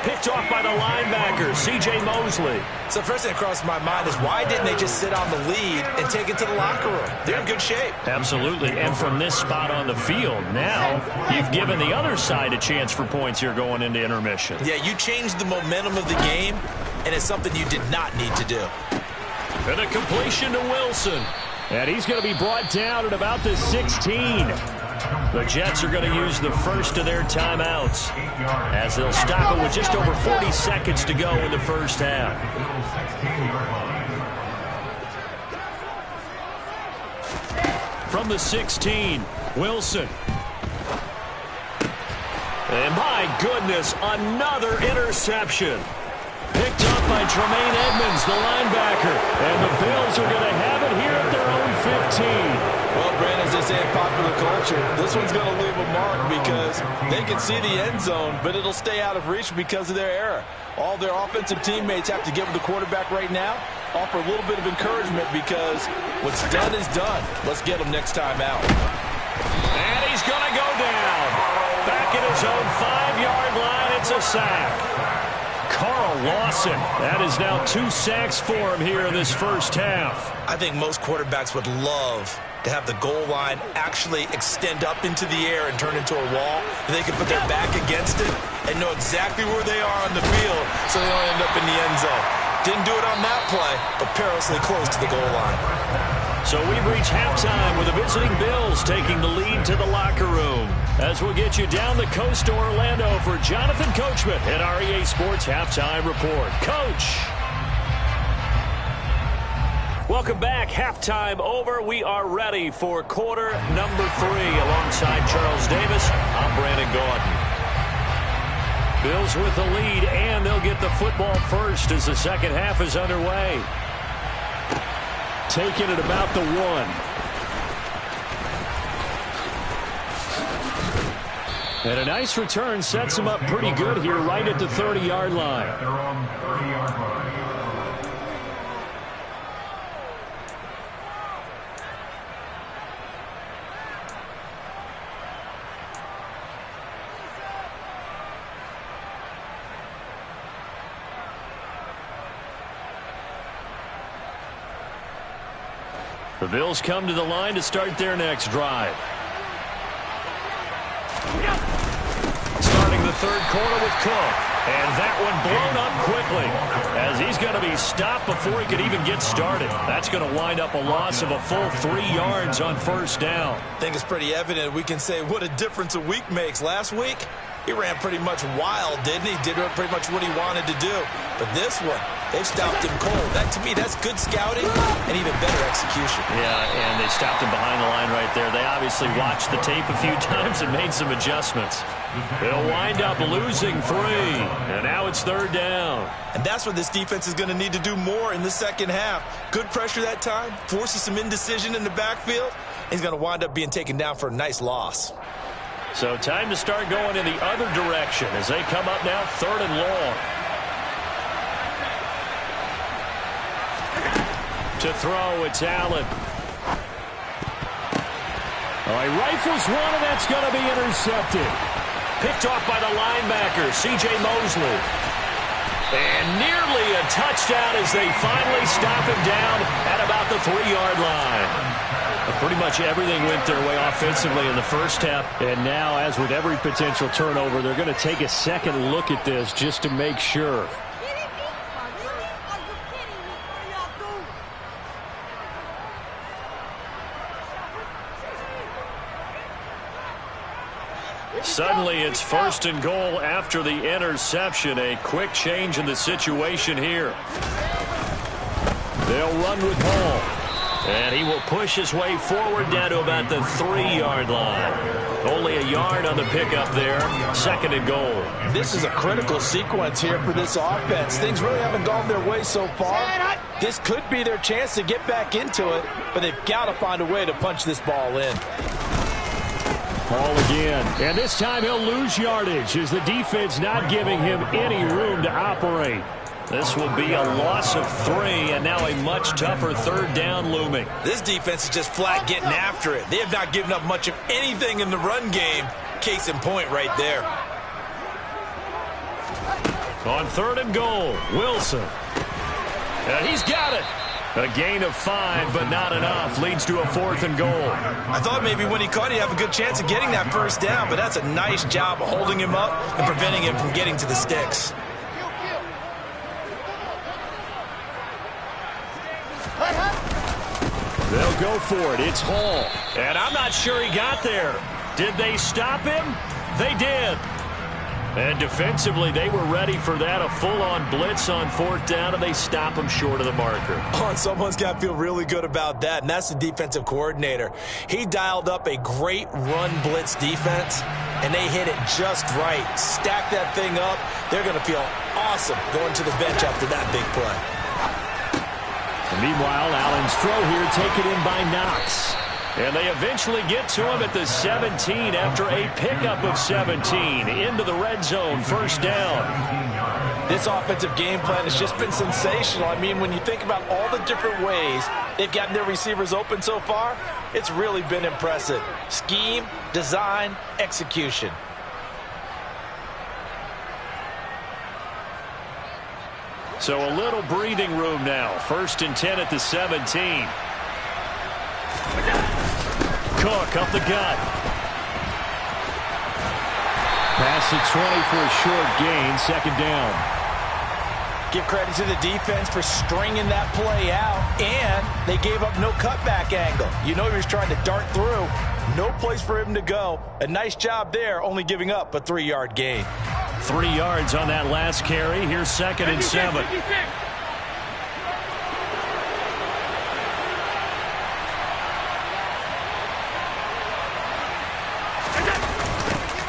Picked off by the linebacker, C.J. Mosley. So first thing that crossed my mind is, why didn't they just sit on the lead and take it to the locker room? They're in good shape. Absolutely. And from this spot on the field, now you've given the other side a chance for points here going into intermission. Yeah, you changed the momentum of the game, and it's something you did not need to do. And a completion to Wilson. And he's going to be brought down at about the 16. The Jets are going to use the first of their timeouts as they'll stop it with just over 40 seconds to go in the first half. From the 16, Wilson. And my goodness, another interception. Picked up by Tremaine Edmonds, the linebacker. And the Bills are going to have it here at their own 15. Well, Brad, say in popular culture, this one's going to leave a mark because they can see the end zone, but it'll stay out of reach because of their error. All their offensive teammates have to give the quarterback right now, offer a little bit of encouragement because what's done is done. Let's get him next time out. And he's going to go down. Back at his own 5-yard line, it's a sack. Carl Lawson, that is now 2 sacks for him here in this first half. I think most quarterbacks would love to have the goal line actually extend up into the air and turn into a wall. They can put their back against it and know exactly where they are on the field so they don't end up in the end zone. Didn't do it on that play, but perilously close to the goal line. So we've reached halftime with the visiting Bills taking the lead to the locker room. As we'll get you down the coast to Orlando for Jonathan Coachman at REA Sports Halftime Report. Coach! Welcome back. Halftime over. We are ready for quarter number 3. Alongside Charles Davis, I'm Brandon Gaudin. Bills with the lead, and they'll get the football first as the second half is underway. Taking it about the 1. And a nice return sets him up pretty good here right at the 30-yard line. They're on 30-yard line. The Bills come to the line to start their next drive. Starting the third quarter with Cook. And that one blown up quickly as he's going to be stopped before he could even get started. That's going to wind up a loss of a full 3 yards on first down. I think it's pretty evident. We can say what a difference a week makes. Last week, he ran pretty much wild, didn't he? Did pretty much what he wanted to do. But this one, they've stopped him cold. That, to me, that's good scouting and even better execution. Yeah, and they stopped him behind the line right there. They obviously watched the tape a few times and made some adjustments. They'll wind up losing 3, and now it's third down. And that's what this defense is going to need to do more in the second half. Good pressure that time, forces some indecision in the backfield. He's going to wind up being taken down for a nice loss. So time to start going in the other direction as they come up now third and long. To throw, it's Allen. Oh, he rifles one, and that's going to be intercepted. Picked off by the linebacker, C.J. Mosley. And nearly a touchdown as they finally stop him down at about the 3-yard line. Pretty much everything went their way offensively in the first half. And now, as with every potential turnover, they're going to take a second look at this just to make sure. Suddenly, it's first and goal after the interception. A quick change in the situation here. They'll run with Hall. And he will push his way forward down to about the 3-yard line. Only a yard on the pickup there. Second and goal. This is a critical sequence here for this offense. Things really haven't gone their way so far. This could be their chance to get back into it, but they've got to find a way to punch this ball in. Ball again. And this time he'll lose yardage as the defense not giving him any room to operate. This will be a loss of 3, and now a much tougher third down looming. This defense is just flat getting after it. They have not given up much of anything in the run game. Case in point right there. On third and goal, Wilson. And he's got it. A gain of 5, but not enough. Leads to a 4th and goal. I thought maybe when he caught, he'd have a good chance of getting that first down, but that's a nice job of holding him up and preventing him from getting to the sticks. They'll go for it. It's Hall. And I'm not sure he got there. Did they stop him? They did. And defensively, they were ready for that. A full-on blitz on 4th down, and they stop him short of the marker. Oh, and someone's got to feel really good about that, and that's the defensive coordinator. He dialed up a great run blitz defense, and they hit it just right. Stack that thing up. They're going to feel awesome going to the bench after that big play. And meanwhile, Allen's throw here taken in by Knox. And they eventually get to him at the 17 after a pickup of 17 into the red zone, first down. This offensive game plan has just been sensational. I mean, when you think about all the different ways they've gotten their receivers open so far, it's really been impressive. Scheme, design, execution. So a little breathing room now. First and 10 at the 17. Cook up the gut. Past the 20 for a short gain, second down. Give credit to the defense for stringing that play out, and they gave up no cutback angle. You know he was trying to dart through. No place for him to go. A nice job there, only giving up a 3-yard gain. 3 yards on that last carry. Here's second and 7.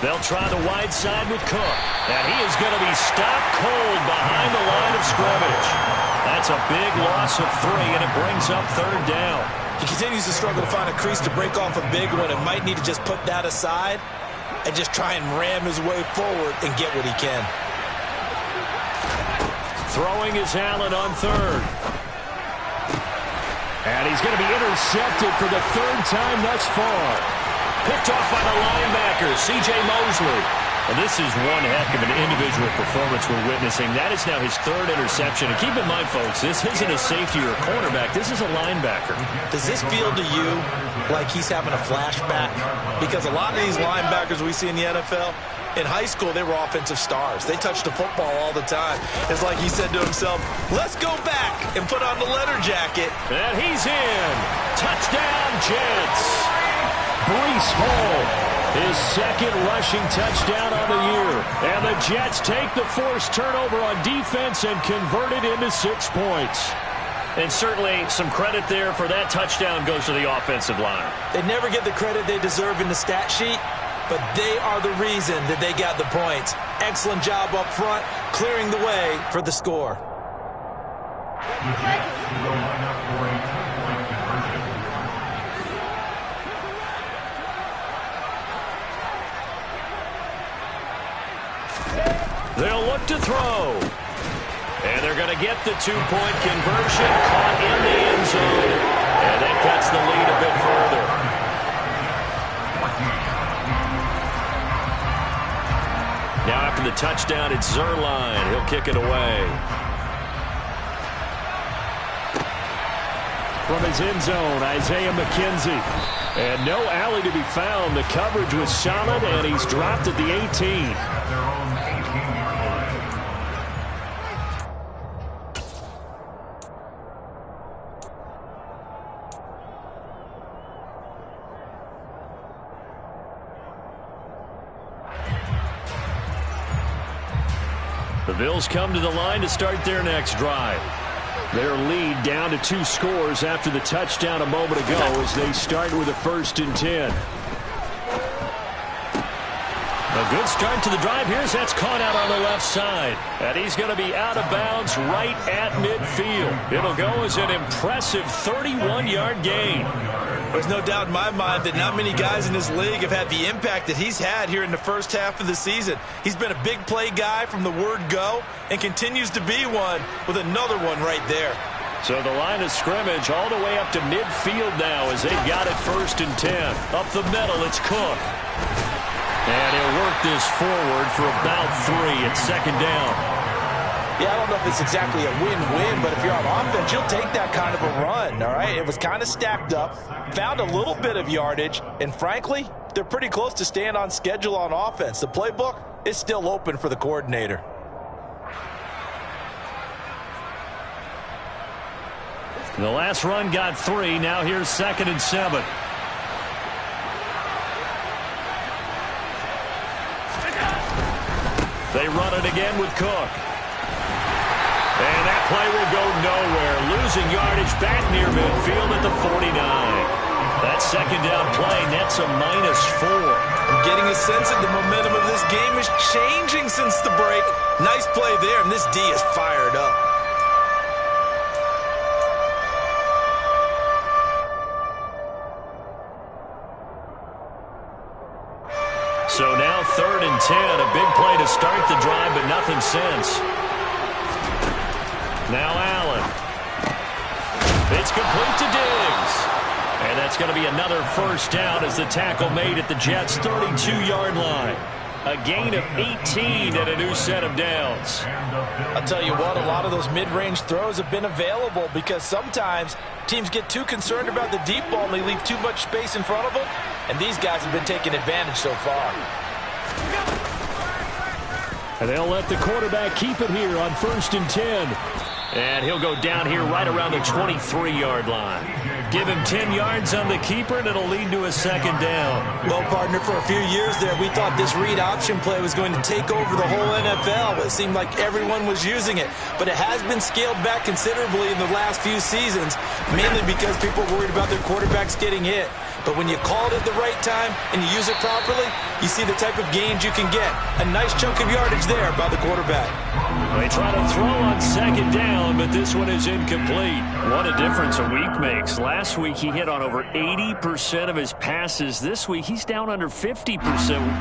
They'll try the wide side with Cook. And he is going to be stopped cold behind the line of scrimmage. That's a big loss of 3, and it brings up third down. He continues to struggle to find a crease to break off a big one and might need to just put that aside and just try and ram his way forward and get what he can. Throwing is Allen on third. And he's going to be intercepted for the third time thus far. Picked off by the linebacker, C.J. Mosley. And this is one heck of an individual performance we're witnessing. That is now his third interception. And keep in mind, folks, this isn't a safety or a cornerback. This is a linebacker. Does this feel to you like he's having a flashback? Because a lot of these linebackers we see in the NFL, in high school, they were offensive stars. They touched the football all the time. It's like he said to himself, let's go back and put on the letter jacket. And he's in. Touchdown, Jets. Breece Hall, his second rushing touchdown on the year. And the Jets take the forced turnover on defense and convert it into 6 points. And certainly some credit there for that touchdown goes to the offensive line. They never get the credit they deserve in the stat sheet, but they are the reason that they got the points. Excellent job up front, clearing the way for the score. The Jets will line up for a 2-point conversion. They'll look to throw. And they're going to get the 2-point conversion, caught in the end zone. And that cuts the lead a bit further. Now after the touchdown, it's Zerline. He'll kick it away. From his end zone, Isaiah McKenzie. And no alley to be found. The coverage was solid, and he's dropped at the 18. The Bills come to the line to start their next drive. Their lead down to 2 scores after the touchdown a moment ago as they start with a 1st and 10. A good start to the drive. Here's that's caught out on the left side. And he's going to be out of bounds right at midfield. It'll go as an impressive 31-yard gain. There's no doubt in my mind that not many guys in this league have had the impact that he's had here in the first half of the season. He's been a big play guy from the word go and continues to be one with another one right there. So the line of scrimmage all the way up to midfield now as they've got it 1st and 10. Up the middle, it's Cook. And he'll work this forward for about 3 at 2nd down. Yeah, I don't know if it's exactly a win-win, but if you're on offense, you'll take that kind of a run, all right? It was kind of stacked up, found a little bit of yardage, and frankly, they're pretty close to staying on schedule on offense. The playbook is still open for the coordinator. The last run got 3. Now here's 2nd and 7. They run it again with Cook. And that play will go nowhere. Losing yardage back near midfield at the 49. That 2nd down play nets a -4. I'm getting a sense that the momentum of this game is changing since the break. Nice play there, and this D is fired up. A big play to start the drive, but nothing since. Now Allen. It's complete to Diggs. And that's going to be another first down as the tackle made at the Jets' 32-yard line. A gain of 18 and a new set of downs. I'll tell you what, a lot of those mid-range throws have been available because sometimes teams get too concerned about the deep ball and they leave too much space in front of them, and these guys have been taking advantage so far. And they'll let the quarterback keep it here on 1st and 10. And he'll go down here right around the 23-yard line. Give him 10 yards on the keeper, and it'll lead to a second down. Well, partner, for a few years there, we thought this read option play was going to take over the whole NFL. It seemed like everyone was using it. But it has been scaled back considerably in the last few seasons, mainly because people are worried about their quarterbacks getting hit. But when you call it at the right time and you use it properly, you see the type of gains you can get. A nice chunk of yardage there by the quarterback. They try to throw on second down, but this one is incomplete. What a difference a week makes. Last week he hit on over 80% of his passes. This week he's down under 50%.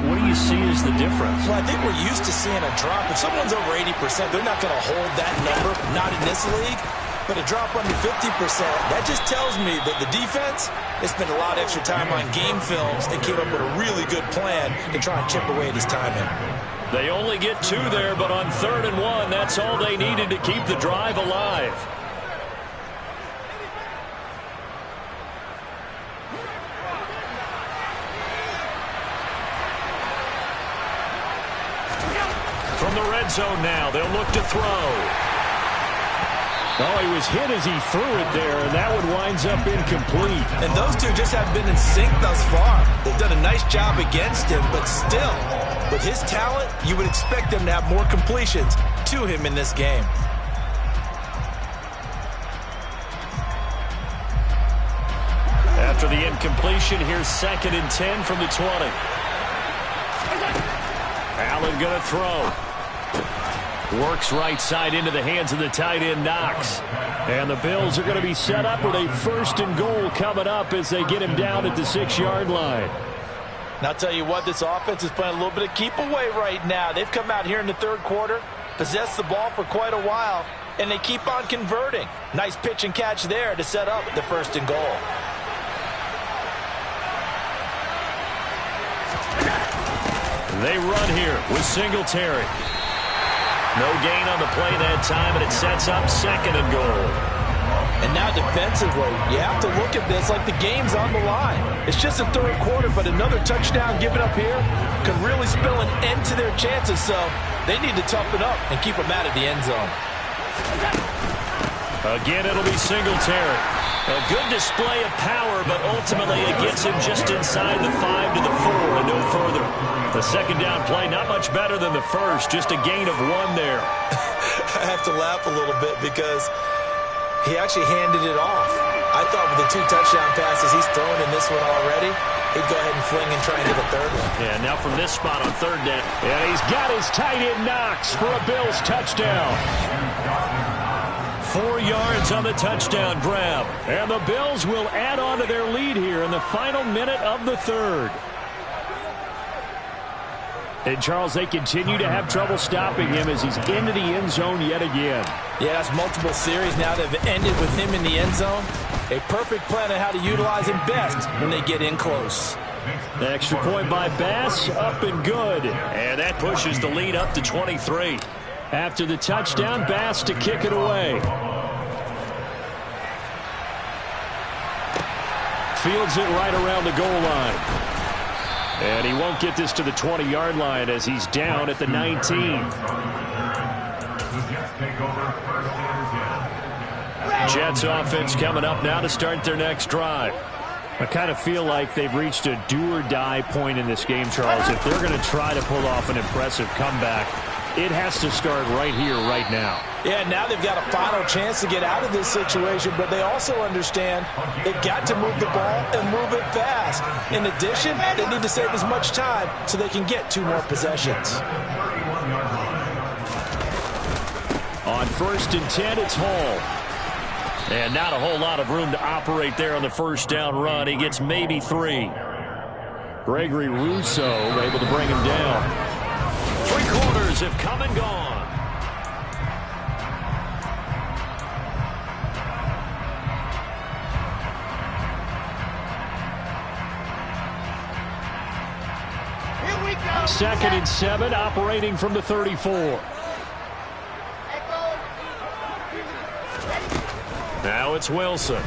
What do you see as the difference? Well, I think we're used to seeing a drop. If someone's over 80%, they're not going to hold that number, not in this league. But a drop under 50%, that just tells me that the defense, they spent a lot of extra time on game films and came up with a really good plan to try and chip away at his timing. They only get 2 there, but on 3rd and 1, that's all they needed to keep the drive alive. From the red zone now, they'll look to throw. Oh, he was hit as he threw it there, and that one winds up incomplete. And those two just haven't been in sync thus far. They've done a nice job against him, but still, with his talent, you would expect them to have more completions to him in this game. After the incompletion, here's 2nd and 10 from the 20. Allen going to throw. Works right side into the hands of the tight end, Knox. And the Bills are going to be set up with a 1st and goal coming up as they get him down at the 6-yard line. And I'll tell you what, this offense is playing a little bit of keep away right now. They've come out here in the 3rd quarter, possessed the ball for quite a while, and they keep on converting. Nice pitch and catch there to set up the 1st and goal. They run here with Singletary. No gain on the play that time, and it sets up 2nd and goal. And now defensively, you have to look at this like the game's on the line. It's just the 3rd quarter, but another touchdown given up here could really spell an end to their chances, so they need to toughen up and keep them out of the end zone. Again, it'll be Singletary. A good display of power, but ultimately it gets him just inside the 5 to the 4 and no further. The 2nd down play, not much better than the first, just a gain of 1 there. I have to laugh a little bit because he actually handed it off. I thought with the 2 touchdown passes he's thrown in this one already, he'd go ahead and fling and try and get a 3rd one. Yeah, now from this spot on 3rd down. And he's got his tight end Knox for a Bills touchdown. 4 yards on the touchdown grab. And the Bills will add on to their lead here in the final minute of the 3rd. And, Charles, they continue to have trouble stopping him as he's into the end zone yet again. Yeah, that's multiple series now that have ended with him in the end zone. A perfect plan on how to utilize him best when they get in close. The extra point by Bass, up and good. And that pushes the lead up to 23. After the touchdown, Bass to kick it away. Fields it right around the goal line. And he won't get this to the 20-yard line as he's down at the 19. Jets offense coming up now to start their next drive. I kind of feel like they've reached a do-or-die point in this game, Charles. If they're going to try to pull off an impressive comeback, it has to start right here, right now. Yeah, now they've got a final chance to get out of this situation, but they also understand they've got to move the ball and move it fast. In addition, they need to save as much time so they can get 2 more possessions. On 1st and 10, it's Hall. And not a whole lot of room to operate there on the 1st down run. He gets maybe 3. Gregory Rousseau able to bring him down. players have come and gone. Second and 7, operating from the 34. Now it's Wilson.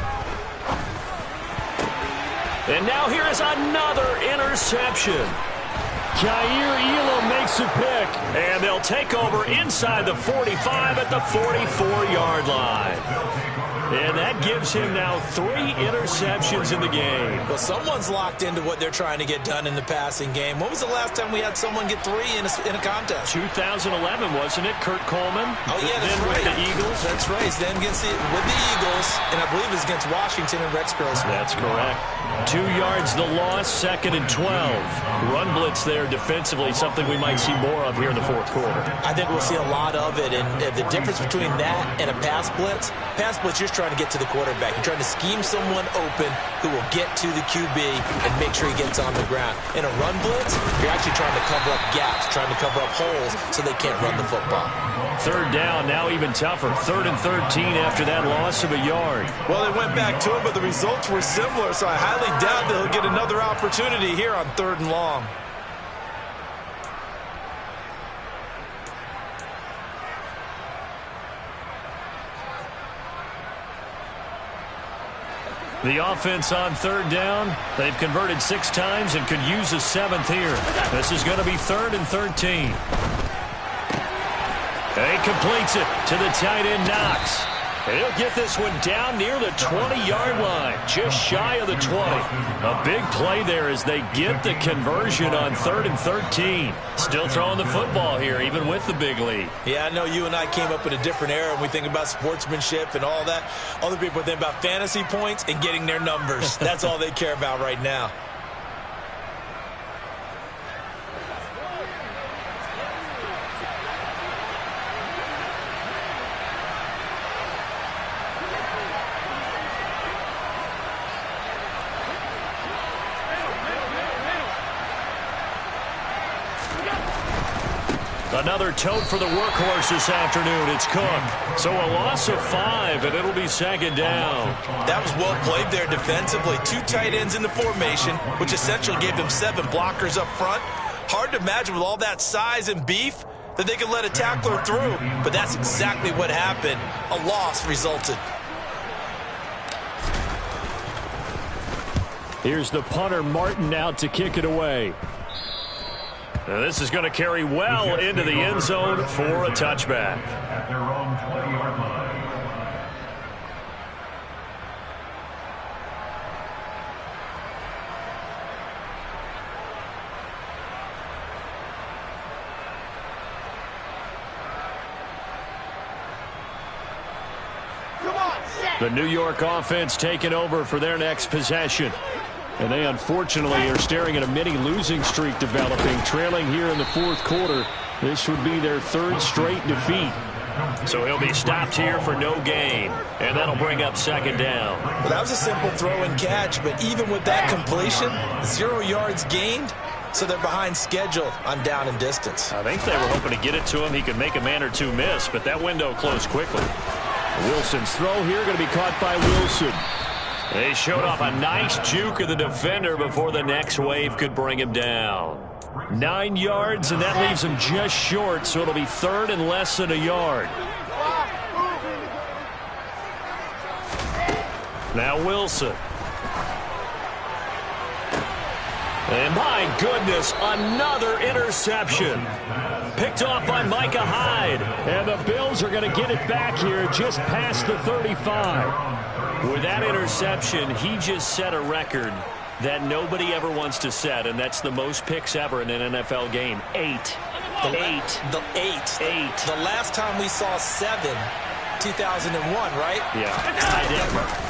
And now here is another interception. Jair Elam makes a pick, and they'll take over inside the 45 at the 44-yard line. And that gives him now 3 interceptions in the game. Well, someone's locked into what they're trying to get done in the passing game. When was the last time we had someone get 3 in a contest? 2011, wasn't it? Kurt Coleman? Oh, yeah, that's right. With the Eagles? That's right. Then with the Eagles, and I believe it was against Washington and Rex Grossman. That's correct. 2 yards the loss, second and 12. Run blitz there defensively, something we might see more of here in the fourth quarter. I think we'll see a lot of it, and the difference between that and a pass blitz, you're just trying to get to the quarterback. You're trying to scheme someone open who will get to the QB and make sure he gets on the ground. In a run blitz, you're actually trying to cover up gaps, trying to cover up holes so they can't run the football. Third down, now even tougher. 3rd and 13 after that loss of a yard. Well, they went back to him, but the results were similar, so I highly doubt that he'll get another opportunity here on 3rd and long. The offense on 3rd down. They've converted 6 times and could use a 7th here. This is going to be 3rd and 13. He completes it to the tight end, Knox. He'll get this one down near the 20-yard line, just shy of the 20. A big play there as they get the conversion on 3rd and 13. Still throwing the football here, even with the big lead. Yeah, I know you and I came up in a different era when we think about sportsmanship and all that. Other people think about fantasy points and getting their numbers. That's all they care about right now. Another tote for the workhorse this afternoon. It's Cook. So a loss of 5, and it'll be 2nd down. That was well played there defensively. 2 tight ends in the formation, which essentially gave them 7 blockers up front. Hard to imagine with all that size and beef that they could let a tackler through, but that's exactly what happened. A loss resulted. Here's the punter, Martin, out to kick it away. Now this is going to carry well into the end zone for a touchback. At their own 20-yard line. The New York offense taking over for their next possession. And they unfortunately are staring at a mini losing streak developing, trailing here in the fourth quarter. This would be their 3rd straight defeat. So he'll be stopped here for no gain. And that'll bring up 2nd down. Well, that was a simple throw and catch, but even with that completion, 0 yards gained, so they're behind schedule on down and distance. I think they were hoping to get it to him. He could make a man or 2 miss, but that window closed quickly. Wilson's throw here going to be caught by Wilson. They showed off a nice juke of the defender before the next wave could bring him down. 9 yards, and that leaves him just short, so it'll be 3rd and less than a yard. Now Wilson. And my goodness, another interception. Picked off by Micah Hyde. And the Bills are going to get it back here just past the 35. With that interception, he just set a record that nobody ever wants to set, and that's the most picks ever in an NFL game. 8. The last time we saw 7, 2001, right? Yeah.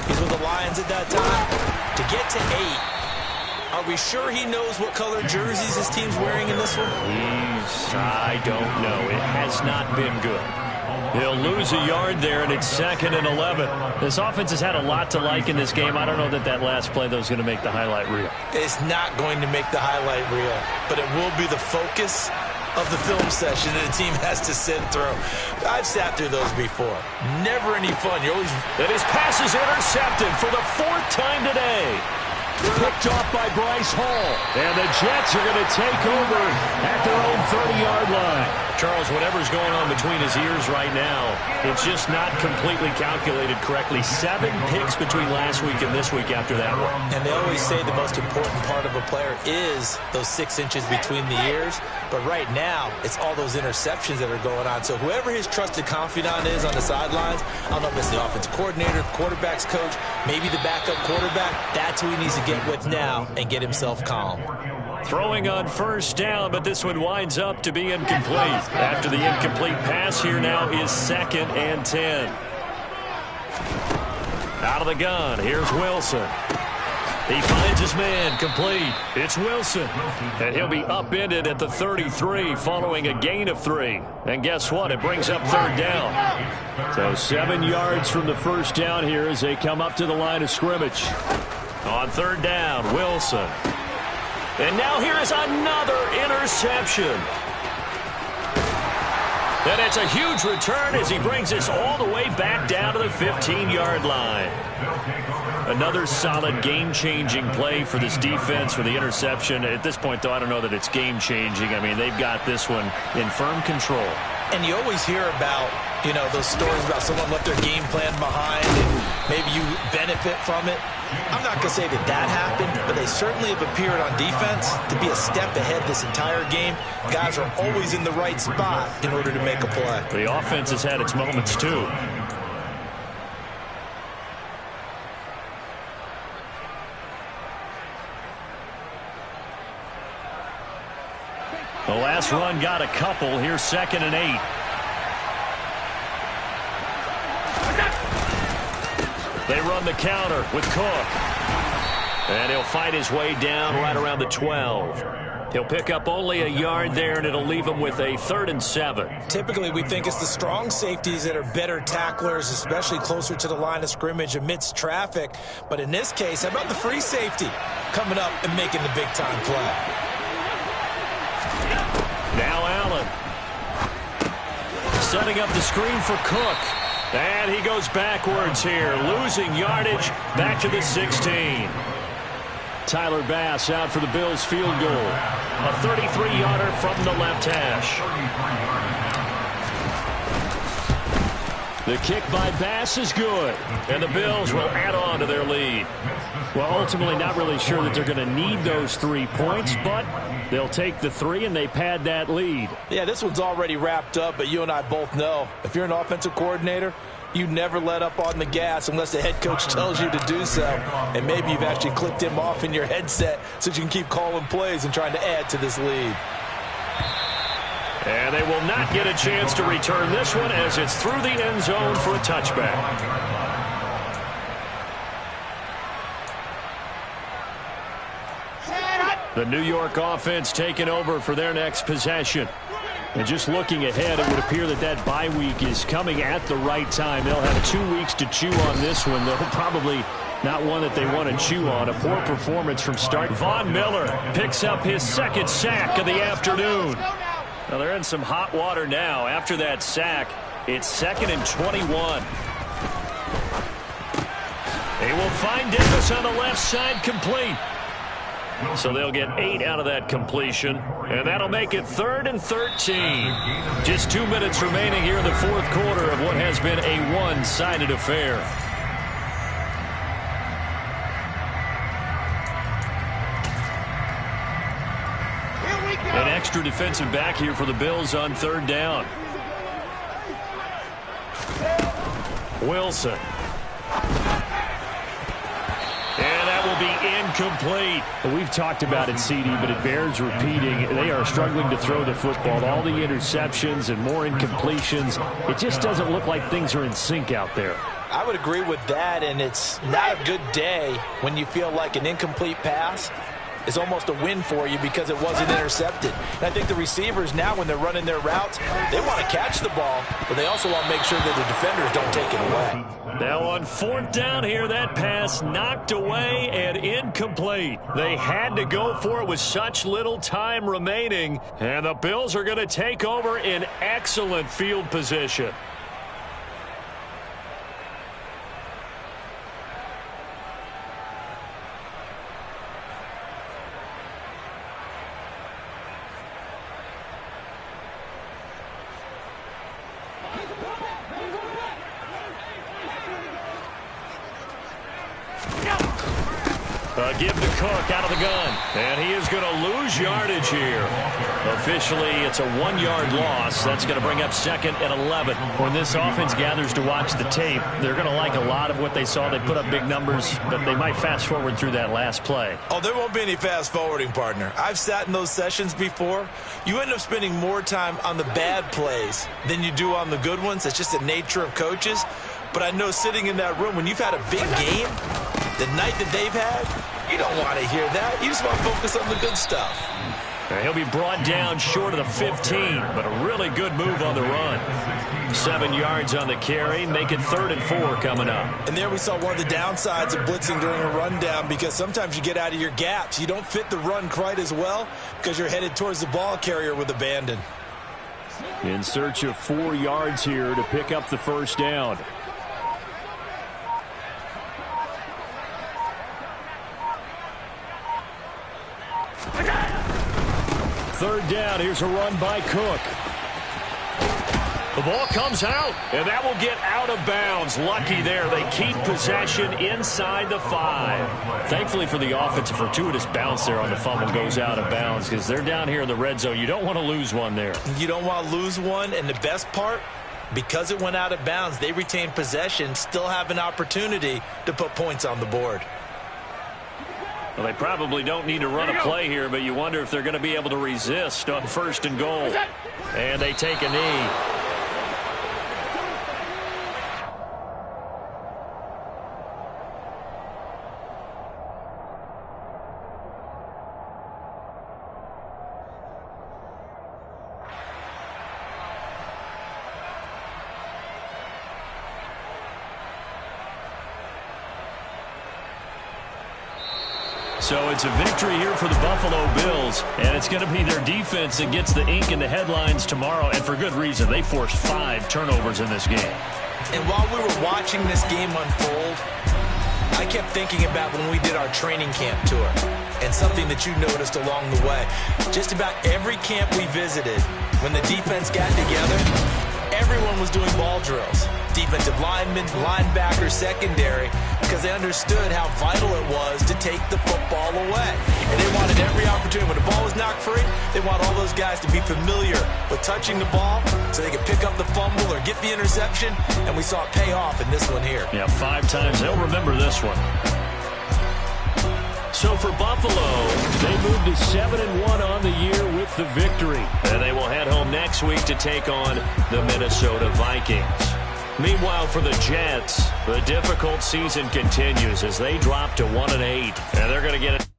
He's with the Lions at that time. To get to 8. Are we sure he knows what color jerseys his team's wearing in this one? I don't know. It has not been good. He'll lose a yard there, and it's 2nd and 11. This offense has had a lot to like in this game. I don't know that last play, though, is going to make the highlight reel. It's not going to make the highlight reel, but it will be the focus of the film session that a team has to sit through. I've sat through those before. Never any fun. You're always... And his pass is intercepted for the 4th time today. Picked off by Bryce Hall. And the Jets are going to take over at their own 30-yard line. Charles, whatever's going on between his ears right now, it's just not completely calculated correctly. 7 picks between last week and this week after that one. And they always say the most important part of a player is those 6 inches between the ears. But right now, it's all those interceptions that are going on. So whoever his trusted confidant is on the sidelines, I don't know if it's the offensive coordinator, quarterback's coach, maybe the backup quarterback, that's who he needs to get with now and get himself calm. Throwing on 1st down, but this one winds up to be incomplete. After the incomplete pass, here now is 2nd and 10. Out of the gun, here's Wilson. He finds his man, complete. It's Wilson, and he'll be upended at the 33 following a gain of 3. And guess what? It brings up 3rd down. So 7 yards from the 1st down here as they come up to the line of scrimmage. On 3rd down, Wilson. And now here is another interception. And it's a huge return as he brings us all the way back down to the 15-yard line. Another solid game-changing play for this defense for the interception. At this point, though, I don't know that it's game-changing. I mean, they've got this one in firm control. And you always hear about, you know, those stories about someone left their game plan behind and maybe you benefit from it. I'm not going to say that that happened, but they certainly have appeared on defense to be a step ahead this entire game. Guys are always in the right spot in order to make a play. The offense has had its moments, too. The last run got a couple. Here's 2nd and 8. They run the counter with Cook. And he'll fight his way down right around the 12. He'll pick up only a yard there, and it'll leave him with a 3rd and 7. Typically, we think it's the strong safeties that are better tacklers, especially closer to the line of scrimmage amidst traffic. But in this case, how about the free safety coming up and making the big-time play? Now Allen. Setting up the screen for Cook. And he goes backwards here, losing yardage back to the 16. Tyler Bass out for the Bills field goal. A 33-yarder from the left hash. The kick by Bass is good, and the Bills will add on to their lead. Well, ultimately not really sure that they're going to need those 3 points, but they'll take the 3 and they pad that lead. Yeah, this one's already wrapped up, but you and I both know if you're an offensive coordinator, you never let up on the gas unless the head coach tells you to do so. And maybe you've actually clicked him off in your headset so you can keep calling plays and trying to add to this lead. And they will not get a chance to return this one as it's through the end zone for a touchback. The New York offense taking over for their next possession. And just looking ahead, it would appear that that bye week is coming at the right time. They'll have 2 weeks to chew on this one, though probably not one that they want to chew on. A poor performance from start. Von Miller picks up his 2nd sack of the afternoon. Now they're in some hot water now. After that sack, it's 2nd and 21. They will find Davis on the left side, complete. So they'll get 8 out of that completion, and that'll make it 3rd and 13. Just 2 minutes remaining here in the 4th quarter of what has been a one-sided affair. An extra defensive back here for the Bills on 3rd down. Wilson. And that will be incomplete. We've talked about it, CD, but it bears repeating. They are struggling to throw the football. All the interceptions and more incompletions. It just doesn't look like things are in sync out there. I would agree with that, and it's not a good day when you feel like an incomplete pass is almost a win for you because it wasn't intercepted. And I think the receivers now, when they're running their routes, they want to catch the ball, but they also want to make sure that the defenders don't take it away. Now on 4th down here, that pass knocked away and incomplete. They had to go for it with such little time remaining, and the Bills are going to take over in excellent field position. Give to Cook out of the gun. And he is going to lose yardage here. Officially, it's a 1-yard loss. That's going to bring up 2nd and 11. When this offense gathers to watch the tape, they're going to like a lot of what they saw. They put up big numbers, but they might fast forward through that last play. Oh, there won't be any fast forwarding, partner. I've sat in those sessions before. You end up spending more time on the bad plays than you do on the good ones. It's just the nature of coaches. But I know sitting in that room, when you've had a big game, the night that they've had, you don't want to hear that. You just want to focus on the good stuff. He'll be brought down short of the 15, but a really good move on the run. 7 yards on the carry, make it 3rd and 4 coming up. And there we saw one of the downsides of blitzing during a rundown, because sometimes you get out of your gaps. You don't fit the run quite as well because you're headed towards the ball carrier with abandon. In search of 4 yards here to pick up the 1st down. Third down, here's a run by Cook. The ball comes out, and that will get out of bounds. Lucky there. They keep possession inside the 5. Thankfully for the offense, a fortuitous bounce there on the fumble goes out of bounds because they're down here in the red zone. You don't want to lose one there. You don't want to lose one, and the best part, because it went out of bounds, they retain possession, still have an opportunity to put points on the board. Well, they probably don't need to run a play here, but you wonder if they're going to be able to resist on 1st and goal. And they take a knee. So it's a victory here for the Buffalo Bills, and it's going to be their defense that gets the ink in the headlines tomorrow, and for good reason. They forced 5 turnovers in this game. And while we were watching this game unfold, I kept thinking about when we did our training camp tour, and something that you noticed along the way. Just about every camp we visited, when the defense got together, everyone was doing ball drills. Defensive linemen, linebackers, secondary, because they understood how vital it was to take the football away. And they wanted every opportunity. When the ball was knocked free, they want all those guys to be familiar with touching the ball so they could pick up the fumble or get the interception, and we saw it pay off in this one here. Yeah, 5 times. They'll remember this one. So for Buffalo, they moved to 7-1 on the year with the victory. And they will head home next week to take on the Minnesota Vikings. Meanwhile, for the Jets, the difficult season continues as they drop to 1-8. And they're going to get it.